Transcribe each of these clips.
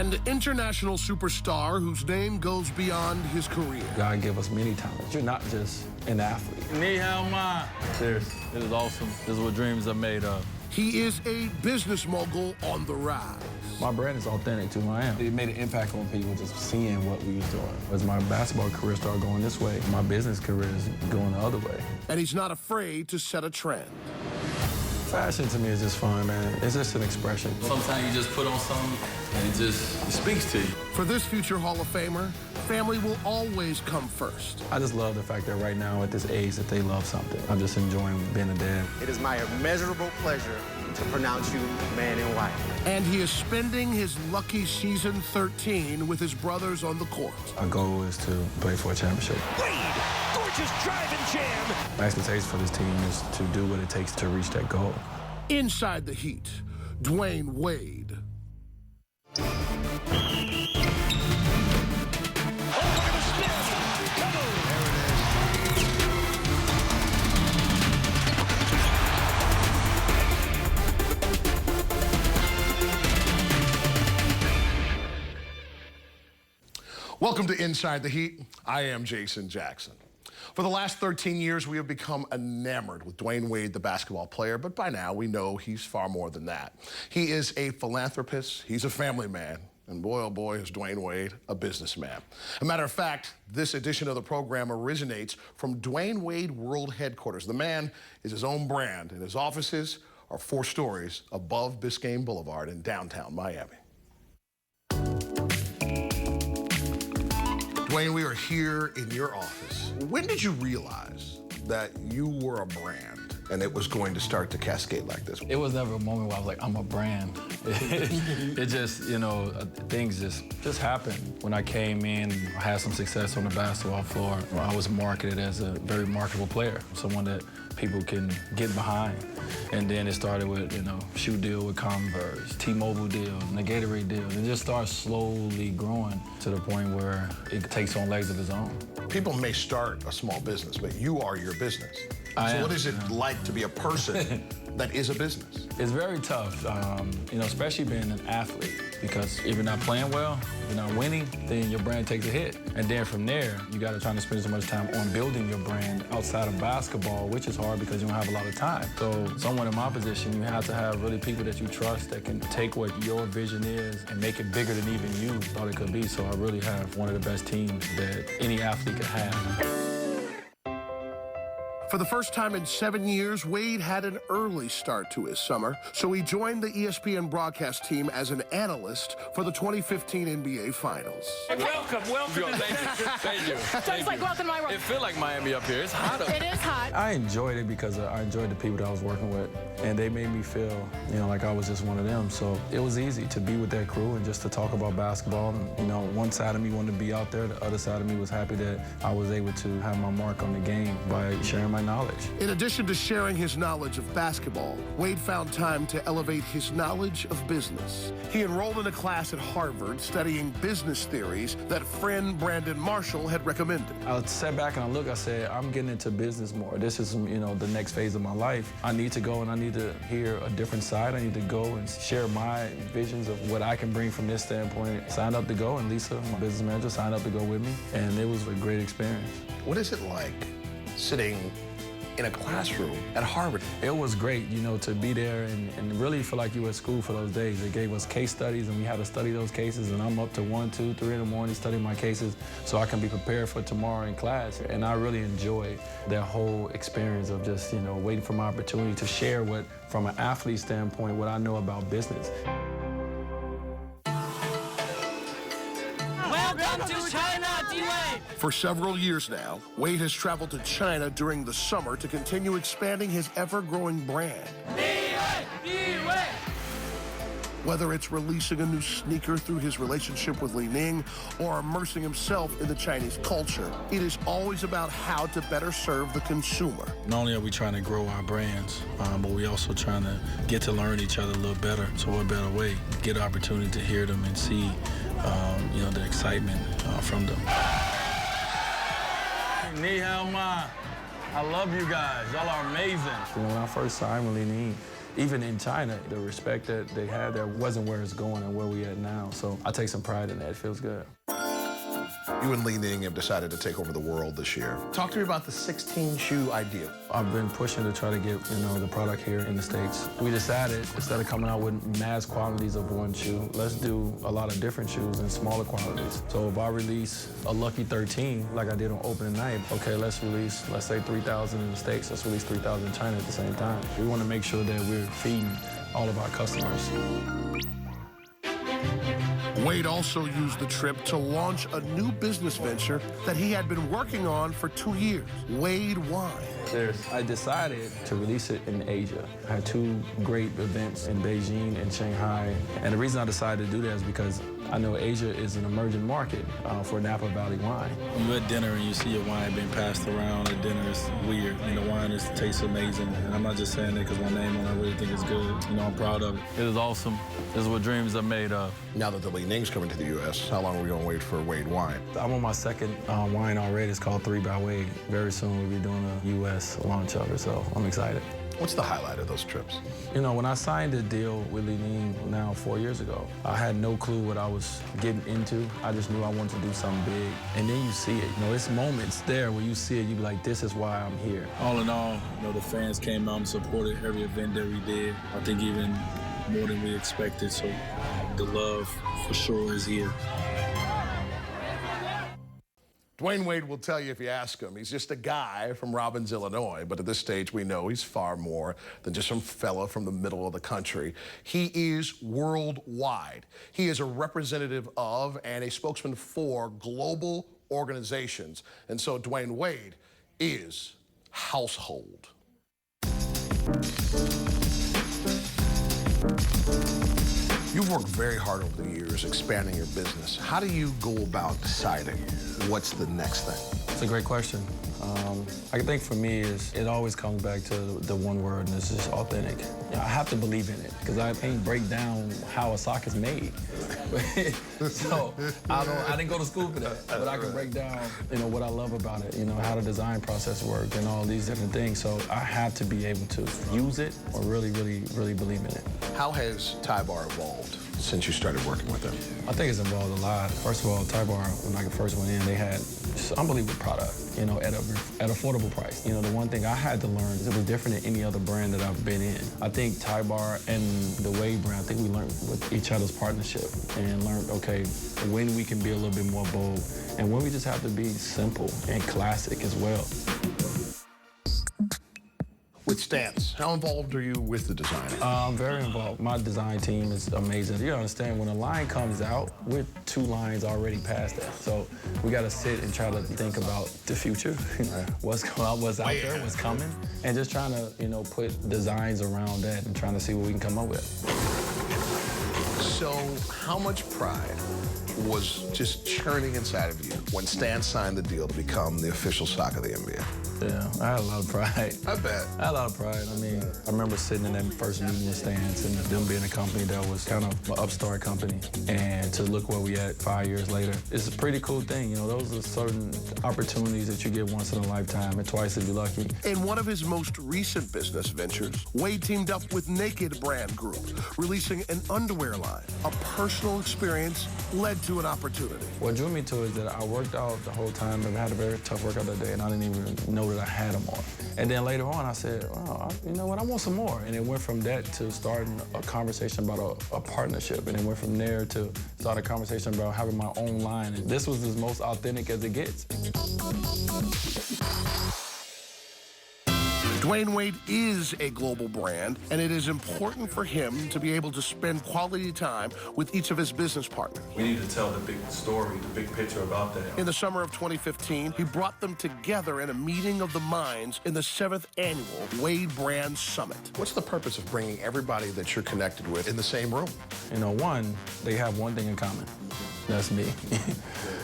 An international superstar whose name goes beyond his career. God gave us many talents. You're not just an athlete. AMAR'E. Cheers. It is awesome. This is what dreams are made of. He is a business mogul on the rise. My brand is authentic to who I am. It made an impact on people just seeing what we was doing. As my basketball career started going this way, my business career is going the other way. And he's not afraid to set a trend. Fashion to me is just fun, man. It's just an expression. Sometimes you just put on something and it speaks to you. For this future Hall of Famer, family will always come first. I just love the fact that right now at this age that they love something. I'm just enjoying being a dad. It is my immeasurable pleasure to pronounce you man and wife. And he is spending his lucky season 13 with his brothers on the court. Our goal is to play for a championship. Wade, gorgeous drive and jam. My expectation for this team is to do what it takes to reach that goal. Inside the Heat, Dwyane Wade. Welcome to Inside the Heat. I am Jason Jackson. For the last 13 years, we have become enamored with Dwyane Wade, the basketball player, but by now we know he's far more than that. He is a philanthropist, he's a family man, and boy, oh boy, is Dwyane Wade a businessman. As a matter of fact, this edition of the program originates from Dwyane Wade World Headquarters. The man is his own brand, and his offices are 4 stories above Biscayne Boulevard in downtown Miami. Dwyane, we are here in your office. When did you realize that you were a brand and it was going to start to cascade like this? It was never a moment where I was like, I'm a brand. It just, you know, things just happened. When I came in, I had some success on the basketball floor. I was marketed as a very marketable player, someone that people can get behind. And then it started with, you know, shoe deal with Converse, T-Mobile deal, and the Gatorade deal. And it just starts slowly growing to the point where it takes on legs of its own. People may start a small business, but you are your business. So what is it like to be a person that is a business? It's very tough, you know, especially being an athlete, because if you're not playing well, you're not winning, then your brand takes a hit. And then from there, you got to try to spend so much time on building your brand outside of basketball, which is hard because you don't have a lot of time. So someone in my position, you have to have really people that you trust that can take what your vision is and make it bigger than even you thought it could be. So I really have one of the best teams that any athlete could have. For the first time in 7 years, Wade had an early start to his summer, so he joined the ESPN broadcast team as an analyst for the 2015 NBA Finals. Welcome. Thank you. So it's like welcome to my world. It feels like Miami up here. It's hot up here. It is hot. I enjoyed it because I enjoyed the people that I was working with, and they made me feel, you know, like I was just one of them. So it was easy to be with that crew and just to talk about basketball. And, you know, one side of me wanted to be out there. The other side of me was happy that I was able to have my mark on the game by sharing my knowledge. In addition to sharing his knowledge of basketball, Wade found time to elevate his knowledge of business. He enrolled in a class at Harvard studying business theories that friend Brandon Marshall had recommended. I sat back and I looked, I said, I'm getting into business more. This is, you know, the next phase of my life. I need to go and I need to hear a different side. I need to go and share my visions of what I can bring from this standpoint. Signed up to go, and Lisa, my business manager, signed up to go with me, and it was a great experience. What is it like sitting in a classroom at Harvard? It was great, you know, to be there and really feel like you were at school for those days. They gave us case studies and we had to study those cases, and I'm up to 1, 2, 3 in the morning studying my cases so I can be prepared for tomorrow in class. And I really enjoyed that whole experience of just, you know, waiting for my opportunity to share what, from an athlete standpoint, what I know about business. Welcome to China, Dwyane. For several years now, Wade has traveled to China during the summer to continue expanding his ever-growing brand. Dwyane. Whether it's releasing a new sneaker through his relationship with Li Ning or immersing himself in the Chinese culture, it is always about how to better serve the consumer. Not only are we trying to grow our brands, but we also trying to get to learn each other a little better. So what better way? Get an opportunity to hear them and see, you know, the excitement from them. AMAR'E. I love you guys. Y'all are amazing. You know, when I first signed with Li Ning, Even in China, the respect that they had there wasn't where it's going and where we at now. So I take some pride in that. It feels good. You and Li Ning have decided to take over the world this year. Talk to me about the 16-shoe idea. I've been pushing to try to get, the product here in the States. We decided, instead of coming out with mass quantities of one shoe, let's do a lot of different shoes in smaller quantities. So if I release a Lucky 13, like I did on opening night, okay, let's release, let's say 3,000 in the States, let's release 3,000 in China at the same time. We want to make sure that we're feeding all of our customers. Wade also used the trip to launch a new business venture that he had been working on for 2 years, Wade Wine. Cheers. I decided to release it in Asia. I had 2 great events in Beijing and Shanghai. And the reason I decided to do that is because I know Asia is an emerging market for Napa Valley wine. When you're at dinner and you see your wine being passed around at dinner, it's weird. And the wine tastes amazing. And I'm not just saying that because my name on it, I really think it's good. I'm proud of it. It is awesome. This is what dreams are made of. Now that the Li Ning's coming to the U.S., how long are we going to wait for Wade Wine? I'm on my second wine already. It's called 3 by Wade. Very soon we'll be doing a U.S. launch of it, so I'm excited. What's the highlight of those trips? When I signed a deal with Li Ning now 4 years ago, I had no clue what I was getting into. I just knew I wanted to do something big. And then you see it. It's moments there where you see it, you be like, this is why I'm here. All in all, the fans came out and supported every event that we did. I think even more than we expected, so the love for sure is here. Dwyane Wade will tell you if you ask him. He's just a guy from Robbins, Illinois, but at this stage we know he's far more than just some fella from the middle of the country. He is worldwide. He is a representative of and a spokesman for global organizations. And so Dwyane Wade is household. You've worked very hard over the years expanding your business. How do you go about deciding what's the next thing? It's a great question. I think for me, it always comes back to the one word, and it's just authentic. I have to believe in it, because I can't break down how a sock is made. So I didn't go to school for that, but I can break down, what I love about it, how the design process works and all these different things. So I have to be able to use it or really, really, really believe in it. How has Tybar evolved since you started working with them? I think it's involved a lot. First of all, Tybar, when I first went in, they had just unbelievable product, at affordable price. The one thing I had to learn is it was different than any other brand that I've been in. I think Tybar and the Wade brand, I think we learned with each other's partnership and learned, okay, when we can be a little bit more bold and when we just have to be simple and classic as well. With Stance, how involved are you with the design? I'm very involved. My design team is amazing. You understand, when a line comes out, we're 2 lines already past that. So we got to sit and try to think about the future, what's out there, what's coming, and just trying to, put designs around that and trying to see what we can come up with. So how much pride was just churning inside of you when Stance signed the deal to become the official sock of the NBA? Yeah, I had a lot of pride. I bet. I had a lot of pride. I remember sitting in that first meeting with Stance and them being a company that was kind of an upstart company. And to look where we at 5 years later, it's a pretty cool thing. Those are certain opportunities that you get once in a lifetime and twice if you're lucky. In one of his most recent business ventures, Wade teamed up with Naked Brand Group, releasing an underwear line. A personal experience led to an opportunity. What drew me to it is that I worked out the whole time and I had a very tough workout that day and I didn't even know that I had them on. And then later on I said, oh, you know what, I want some more. And it went from that to starting a conversation about a partnership. And it went from there to start a conversation about having my own line. And this was as most authentic as it gets. Dwyane Wade is a global brand, and it is important for him to be able to spend quality time with each of his business partners. We need to tell the big story, the big picture about that. In the summer of 2015, he brought them together in a meeting of the minds in the 7th annual Wade Brand Summit. What's the purpose of bringing everybody that you're connected with in the same room? One, they have one thing in common. That's me.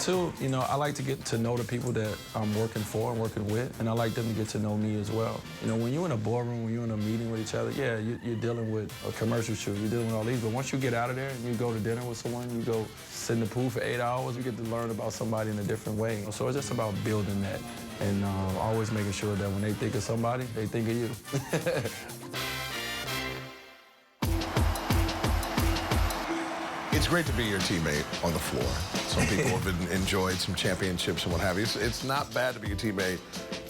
2, I like to get to know the people that I'm working for and working with, and I like them to get to know me as well. When you're in a boardroom, when you're in a meeting with each other, yeah, you're dealing with a commercial shoot, you're dealing with all these, but once you get out of there and you go to dinner with someone, you go sit in the pool for 8 hours, you get to learn about somebody in a different way. So it's just about building that and always making sure that when they think of somebody, they think of you. It's great to be your teammate on the floor. Some people have enjoyed some championships and what have you. It's not bad to be your teammate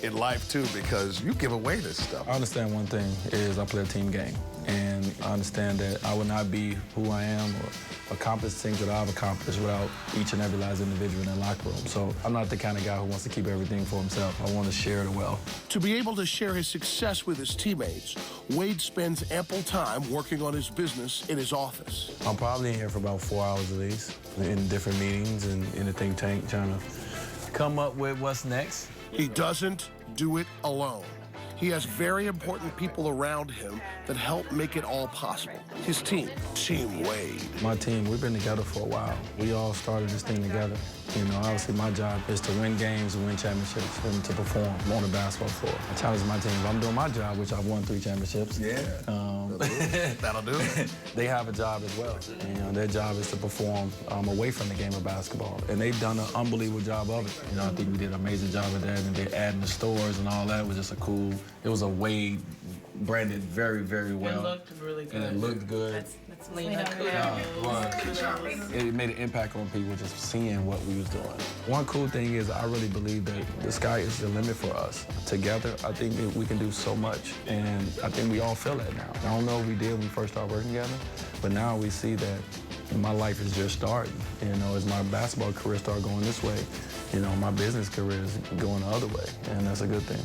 in life, too, because you give away this stuff. I understand one thing is I play a team game. And I understand that I would not be who I am or accomplish things that I've accomplished without each and every last individual in the locker room. So I'm not the kind of guy who wants to keep everything for himself. I want to share the wealth. To be able to share his success with his teammates, Wade spends ample time working on his business in his office. I'm probably in here for about 4 hours at least, in different meetings and in the think tank, trying to come up with what's next. He doesn't do it alone. He has very important people around him that help make it all possible. His team, Team Wade. My team, we've been together for a while. We all started this thing together. You know, obviously my job is to win games and win championships and to perform on the basketball floor. I challenge my team. If I'm doing my job, which I've won 3 championships. Yeah, that'll do it. They have a job as well. You know, their job is to perform away from the game of basketball. And they've done an unbelievable job of it. You know, I think we did an amazing job of that. And they're adding the stores and all that. It was just it was a Wade branded very, very well. It looked really good. And it looked good. That's Lena. Yeah. It made an impact on people just seeing what we was doing. One cool thing is I really believe that the sky is the limit for us. Together, I think that we can do so much, and I think we all feel that now. I don't know if we did when we first started working together, but now we see that my life is just starting. You know, as my basketball career started going this way, you know, my business career is going the other way, and that's a good thing.